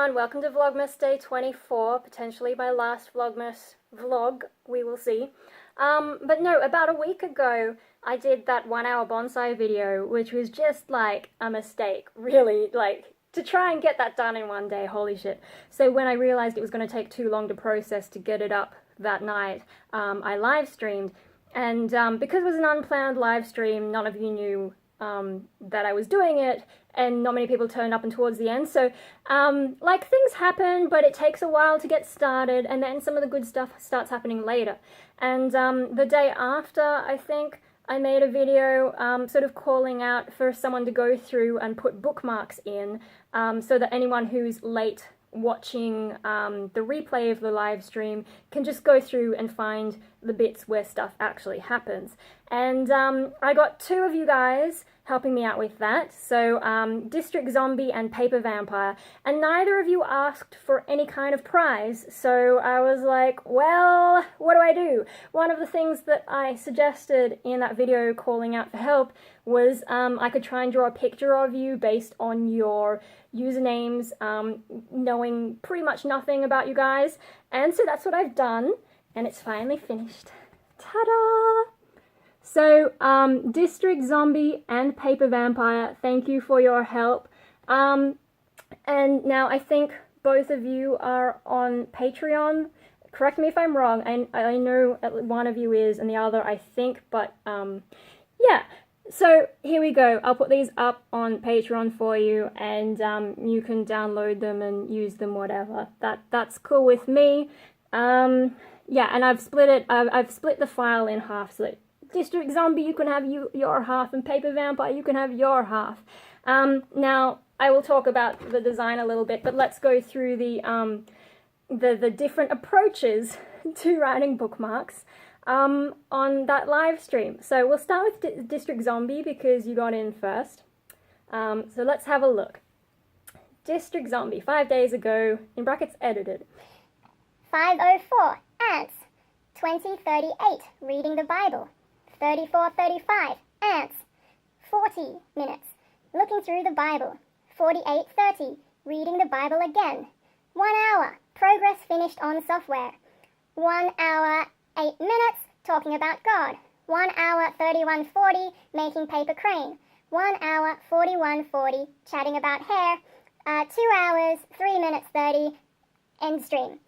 everyone, welcome to Vlogmas Day 24, potentially my last Vlogmas vlog, we will see. But no, about a week ago I did that 1 hour bonsai video, which was just like a mistake, really, like to try and get that done in one day, holy shit. So when I realized it was going to take too long to process to get it up that night, I live streamed, and because it was an unplanned live stream, none of you knew that I was doing it, and not many people turned up and towards the end, so like things happen, but it takes a while to get started, and then some of the good stuff starts happening later. And the day after, I think, I made a video sort of calling out for someone to go through and put bookmarks in, so that anyone who's late watching the replay of the live stream can just go through and find the bits where stuff actually happens. And I got two of you guys helping me out with that, so District Zombie and Paper Vampire, and neither of you asked for any kind of prize, so I was like, well, what do I do? One of the things that I suggested in that video calling out for help was I could try and draw a picture of you based on your usernames, knowing pretty much nothing about you guys, and so that's what I've done, and it's finally finished. Ta-da! So, District Zombie and Paper Vampire, thank you for your help. And now I think both of you are on Patreon. Correct me if I'm wrong. I know one of you is and the other I think, but yeah. So here we go. I'll put these up on Patreon for you, and you can download them and use them, whatever. That's cool with me. Yeah, and I've split it. I've split the file in half, so that District Zombie, you can have your half, and Paper Vampire, you can have your half. Now, I will talk about the design a little bit, but let's go through the different approaches to writing bookmarks on that live stream. So we'll start with District Zombie because you got in first. So let's have a look. District Zombie, 5 days ago, in brackets edited. 5:04, ants. 20:38, reading the Bible. 34:35, ants. 40 minutes, looking through the Bible. 48:30, reading the Bible again. 1 hour, progress finished on software. 1 hour, 8 minutes, talking about God. 1 hour, 31:40, making paper crane. 1 hour, 41:40, chatting about hair. 2 hours, 3 minutes 30, end stream.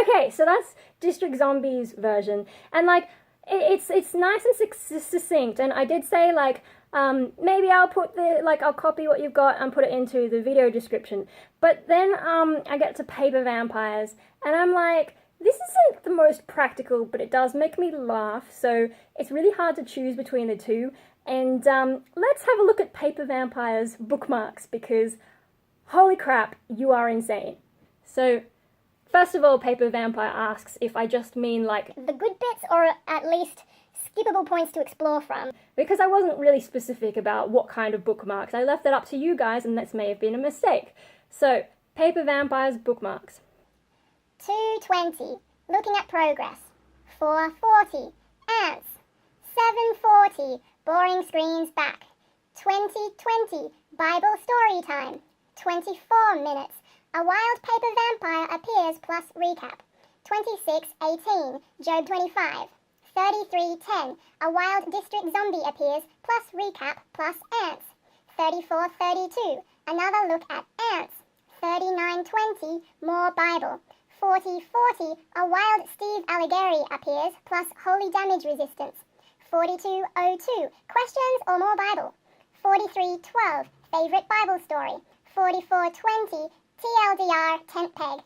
Okay, so that's District Zombie's version, and like, it's nice and succinct, and I did say, like, maybe I'll put I'll copy what you've got and put it into the video description, but then, I get to Paper Vampires, and I'm like, this isn't the most practical, but it does make me laugh, so it's really hard to choose between the two, and, let's have a look at Paper Vampires bookmarks, because, holy crap, you are insane. So, first of all, Paper Vampire asks if I just mean, like, the good bits, or at least skippable points to explore from. Because I wasn't really specific about what kind of bookmarks. I left that up to you guys, and this may have been a mistake. So, Paper Vampire's bookmarks. 2:20, looking at progress. 4:40, ants. 7:40, boring screens back. 20:20, Bible story time. 24 minutes. A wild paper vampire appears plus recap. 26:18, Job 25. 33:10, a wild district zombie appears plus recap plus ants. 34:32, another look at ants. 39:20, more Bible. 40:40, a wild Steve Allighieri appears plus holy damage resistance. 42:02, questions or more Bible. 43:12, favorite Bible story. 44:20, TLDR tent peg.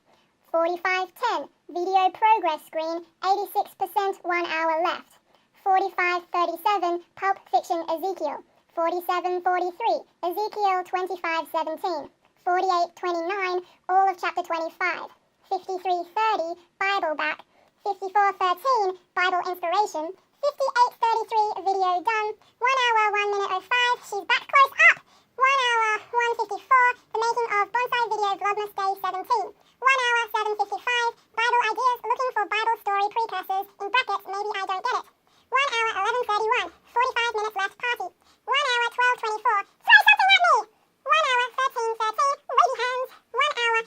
45:10, video progress screen, 86%, 1 hour left. 45:37, Pulp Fiction Ezekiel. 47:43, Ezekiel 25:17. 48:29, all of chapter 25. 53:30, Bible back. 54:13, Bible inspiration. 58:33, video done. 1 hour, 1 minute 05, she's back close up. 1 hour, 1:54, the making of bonsai video Vlogmas Day 17. 1 hour, 7:55, Bible ideas, looking for Bible story precursors, in brackets, maybe I don't get it. 1 hour, 11:31, 45 minutes left party. 1 hour, 12:24, throw something at me! 1 hour, 13:13, wavy hands. 1 hour,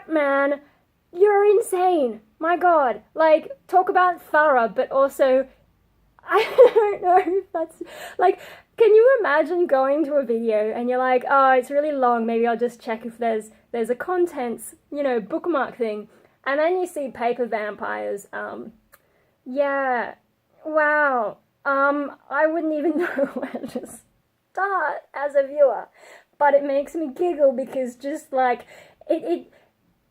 crap, man. You're insane. My God. Like, talk about thorough, but also, I don't know if that's, like, can you imagine going to a video and you're like, oh, it's really long, maybe I'll just check if there's a contents, bookmark thing. And then you see paper vampires. Yeah, wow. I wouldn't even know where to start as a viewer. But it makes me giggle because just like, it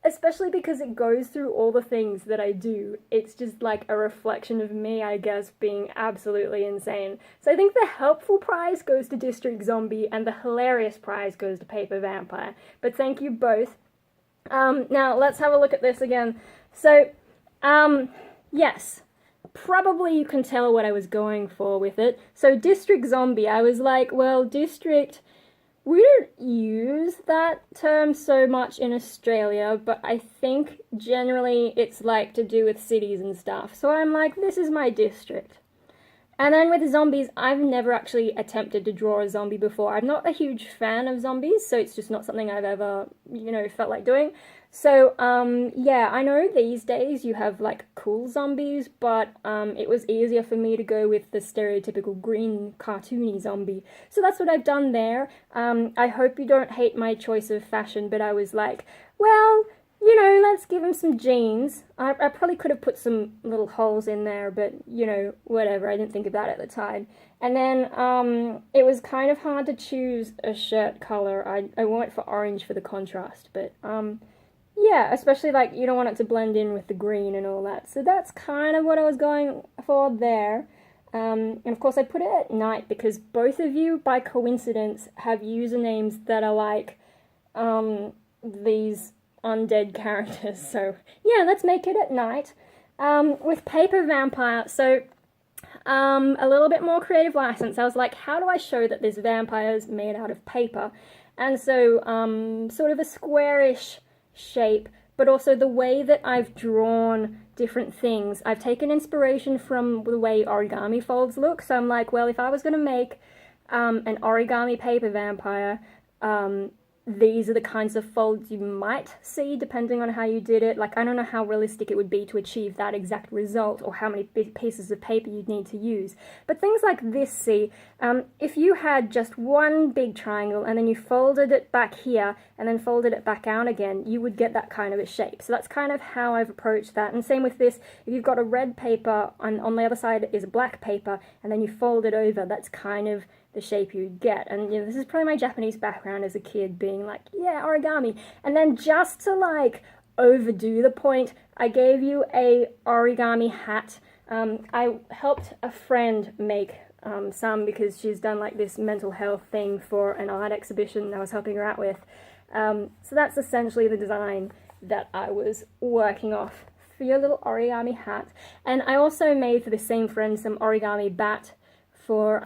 especially because it goes through all the things that I do. It's just like a reflection of me, I guess, being absolutely insane. So I think the helpful prize goes to District Zombie and the hilarious prize goes to Paper Vampire. But thank you both. Now let's have a look at this again. So, yes, probably you can tell what I was going for with it. So District Zombie, I was like, well, District, we don't use that term so much in Australia, but I think generally it's like to do with cities and stuff. So I'm like, this is my district. And then with zombies, I've never actually attempted to draw a zombie before. I'm not a huge fan of zombies, so it's just not something I've ever, felt like doing. So, yeah, I know these days you have, like, cool zombies, but it was easier for me to go with the stereotypical green cartoony zombie. So that's what I've done there. I hope you don't hate my choice of fashion, but I was like, well, let's give him some jeans. I probably could have put some little holes in there, but, whatever. I didn't think about it at the time. And then it was kind of hard to choose a shirt color. I went for orange for the contrast, but yeah, especially like you don't want it to blend in with the green and all that. So that's kind of what I was going for there. And of course I put it at night because both of you, by coincidence, have usernames that are like these undead characters. So yeah, let's make it at night. With Paper Vampire, so a little bit more creative license. I was like, how do I show that this vampire is made out of paper? And so sort of a squarish shape, but also the way that I've drawn different things. I've taken inspiration from the way origami folds look. So I'm like, well, if I was going to make an origami paper vampire, these are the kinds of folds you might see depending on how you did it. Like, I don't know how realistic it would be to achieve that exact result or how many pieces of paper you'd need to use. But things like this, see, if you had just one big triangle and then you folded it back here and then folded it back out again, you would get that kind of a shape. So that's kind of how I've approached that. And same with this, if you've got a red paper and on the other side is a black paper and then you fold it over, that's kind of the shape you get. And this is probably my Japanese background as a kid being like, yeah, origami. And then just to like overdo the point, I gave you a origami hat. I helped a friend make some because she's done like this mental health thing for an art exhibition I was helping her out with. So that's essentially the design that I was working off for your little origami hat. And I also made for the same friend some origami bat for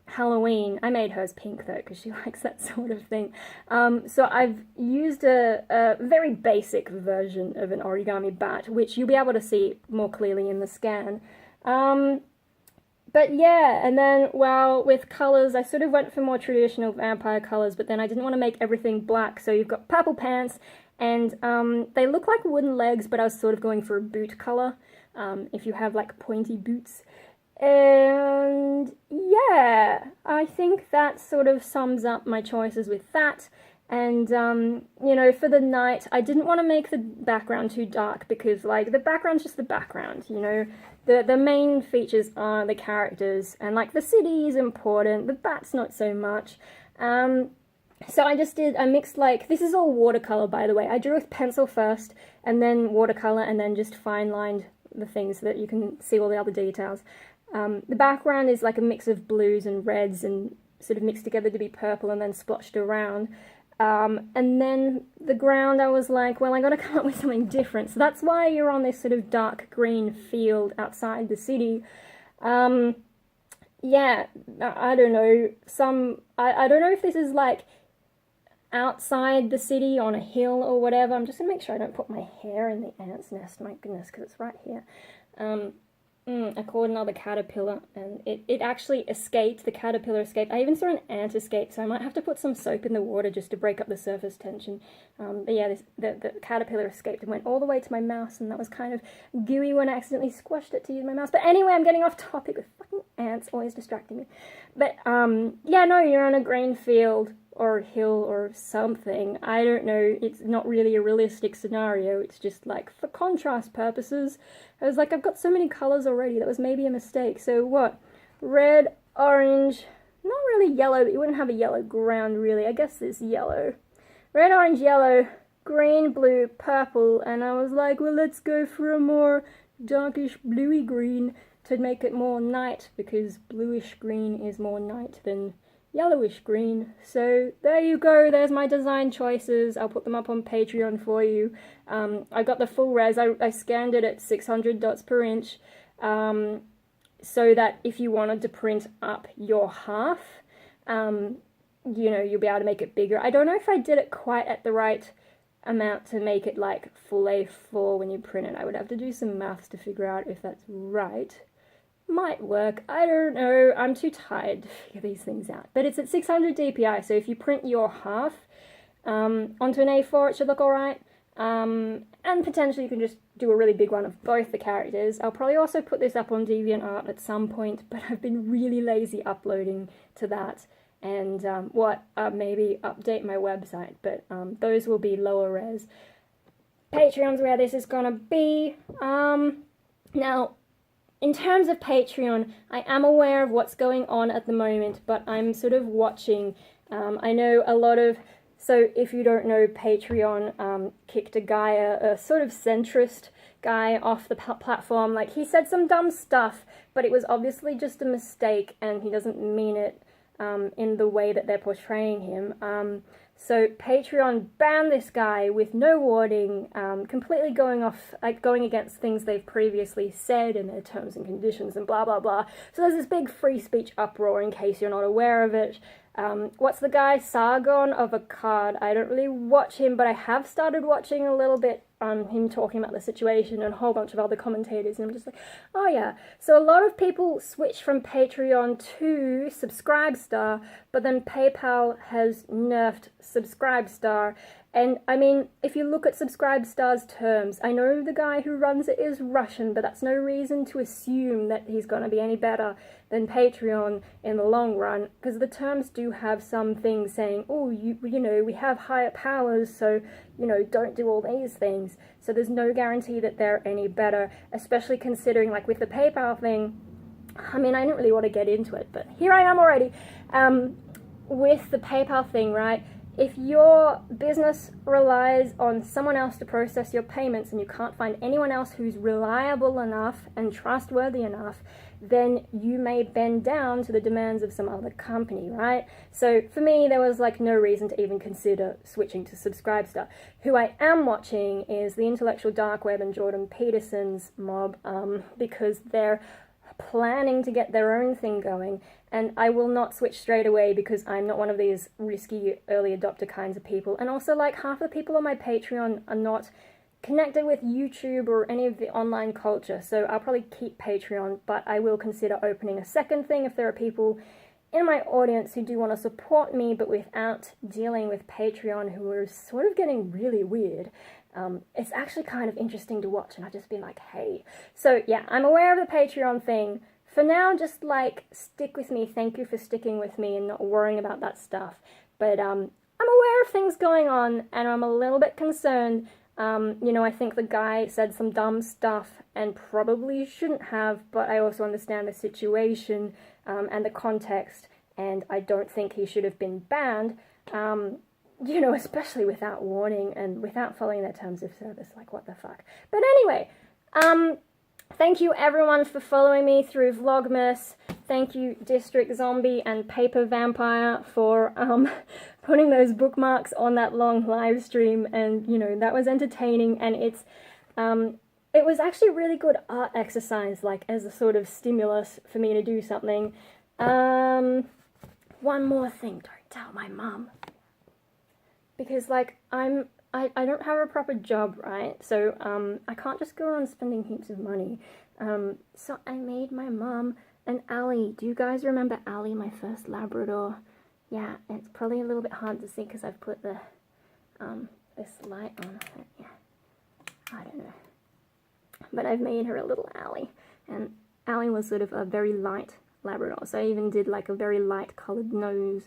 Halloween. I made hers pink though because she likes that sort of thing. So I've used a very basic version of an origami bat, which you'll be able to see more clearly in the scan. But yeah, and then, well, with colours, I sort of went for more traditional vampire colours, but then I didn't want to make everything black, so you've got purple pants, and they look like wooden legs, but I was sort of going for a boot colour, if you have like pointy boots. And yeah, I think that sort of sums up my choices with that. And, for the night, I didn't want to make the background too dark because, like, the background's just the background, The main features are the characters, and, like, the city is important, the bat's not so much. So I mixed, like, this is all watercolor, by the way. I drew with pencil first, and then watercolor, and then just fine-lined the things so that you can see all the other details. The background is like a mix of blues and reds and sort of mixed together to be purple and then splotched around. And then the ground, I was like, well, I gotta come up with something different. So that's why you're on this sort of dark green field outside the city. Yeah, I don't know. I don't know if this is like outside the city on a hill or whatever. I'm just gonna make sure I don't put my hair in the ant's nest. My goodness, because it's right here. I caught another caterpillar, and it actually escaped. The caterpillar escaped. I even saw an ant escape, so I might have to put some soap in the water just to break up the surface tension. But yeah, the caterpillar escaped and went all the way to my mouse, and that was kind of gooey when I accidentally squashed it to use my mouse. But anyway, I'm getting off topic with fucking ants, always distracting me. But yeah, no, you're on a grain field or a hill or something. I don't know. It's not really a realistic scenario. It's just like for contrast purposes. I was like, I've got so many colors already. That was maybe a mistake. So what? Red, orange, not really yellow. But you wouldn't have a yellow ground really. I guess it's yellow. Red, orange, yellow, green, blue, purple. And I was like, well, let's go for a more darkish bluey green to make it more night, because bluish green is more night than yellowish green. So there you go, there's my design choices. I'll put them up on Patreon for you. I got the full res. I scanned it at 600 dots per inch, so that if you wanted to print up your half, you know, you'll be able to make it bigger. I don't know if I did it quite at the right amount to make it like full A4 when you print it. I would have to do some maths to figure out if that's right. Might work, I don't know, I'm too tired to figure these things out. But it's at 600 dpi, so if you print your half onto an A4, it should look alright. And potentially you can just do a really big one of both the characters. I'll probably also put this up on DeviantArt at some point, but I've been really lazy uploading to that. And maybe update my website, but those will be lower res. Patreon's where this is gonna be. Now, in terms of Patreon, I am aware of what's going on at the moment, but I'm sort of watching. I know a lot of, so if you don't know, Patreon kicked a guy, a sort of centrist guy off the platform. Like, he said some dumb stuff, but it was obviously just a mistake, and he doesn't mean it in the way that they're portraying him. So Patreon banned this guy with no warning, completely going against things they've previously said in their terms and conditions and blah, blah, blah. So there's this big free speech uproar, in case you're not aware of it. What's the guy? Sargon of Akkad. I don't really watch him, but I have started watching a little bit on him talking about the situation and a whole bunch of other commentators, and I'm just like, oh yeah. So a lot of people switch from Patreon to Subscribestar, but then PayPal has nerfed Subscribestar. And I mean, if you look at Subscribestar's terms, I know the guy who runs it is Russian, but that's no reason to assume that he's going to be any better than Patreon in the long run, because the terms do have some things saying, oh, you know, we have higher powers, so, you know, don't do all these things. So there's no guarantee that they're any better, especially considering, like, with the PayPal thing, I mean, I didn't really want to get into it, but here I am already. With the PayPal thing, right? If your business relies on someone else to process your payments and you can't find anyone else who's reliable enough and trustworthy enough, then you may bend down to the demands of some other company, right? So for me, there was like no reason to even consider switching to Subscribestar. Who I am watching is the Intellectual Dark Web and Jordan Peterson's mob, because they're planning to get their own thing going, and I will not switch straight away because I'm not one of these risky early adopter kinds of people. And also, like, half the people on my Patreon are not connected with YouTube or any of the online culture, so I'll probably keep Patreon, but I will consider opening a second thing if there are people in my audience who do want to support me but without dealing with Patreon, who are sort of getting really weird. It's actually kind of interesting to watch, and I've just been like, hey. So yeah, I'm aware of the Patreon thing. For now, just like, stick with me. Thank you for sticking with me and not worrying about that stuff. But I'm aware of things going on, and I'm a little bit concerned. You know, I think the guy said some dumb stuff and probably shouldn't have, but I also understand the situation and the context, and I don't think he should have been banned. You know, especially without warning and without following their terms of service. Like, what the fuck? But anyway, thank you everyone for following me through Vlogmas. Thank you District Zombie and Paper Vampire for putting those bookmarks on that long live stream, and you know, that was entertaining, and it was actually a really good art exercise, like as a sort of stimulus for me to do something. One more thing, don't tell my mum. Because, like, I'm I don't have a proper job, right? So I can't just go around spending heaps of money. So I made my mom an Allie. Do you guys remember Allie, my first Labrador? Yeah, it's probably a little bit hard to see because I've put the this light on. Yeah, I don't know. But I've made her a little Allie, and Allie was sort of a very light Labrador, so I even did like a very light coloured nose.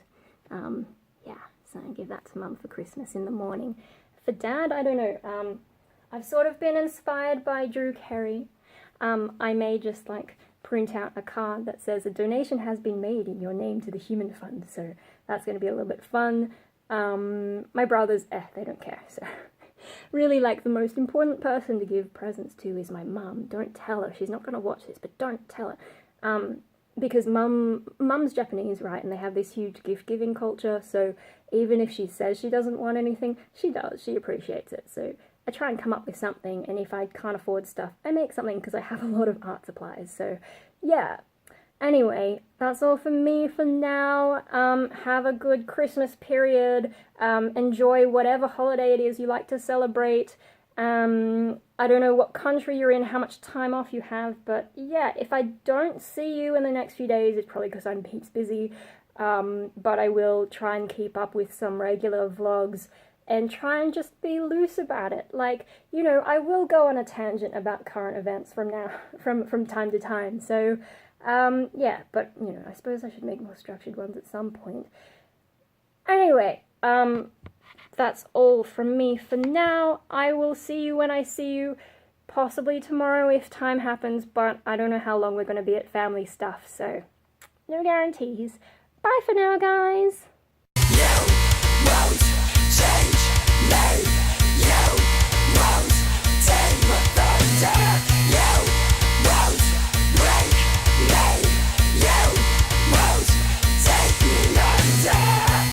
Yeah, so I give that to Mum for Christmas in the morning. For Dad, I don't know, I've sort of been inspired by Drew Carey. I may just like print out a card that says a donation has been made in your name to the Human Fund, so that's going to be a little bit fun. My brothers, they don't care, so really, like, the most important person to give presents to is my mum. Don't tell her. She's not going to watch this, but don't tell her. Because mum's Japanese, right, and they have this huge gift-giving culture, so even if she says she doesn't want anything, she does. She appreciates it. So I try and come up with something, and if I can't afford stuff, I make something because I have a lot of art supplies. So, yeah. Anyway, that's all from me for now. Have a good Christmas period. Enjoy whatever holiday it is you like to celebrate. I don't know what country you're in, how much time off you have, but yeah, if I don't see you in the next few days, it's probably because I'm heaps busy. But I will try and keep up with some regular vlogs and try and just be loose about it. Like, you know, I will go on a tangent about current events from time to time. So, yeah, but, you know, I suppose I should make more structured ones at some point. Anyway, that's all from me for now. I will see you when I see you, possibly tomorrow if time happens, but I don't know how long we're going to be at family stuff, so no guarantees. Bye for now, guys!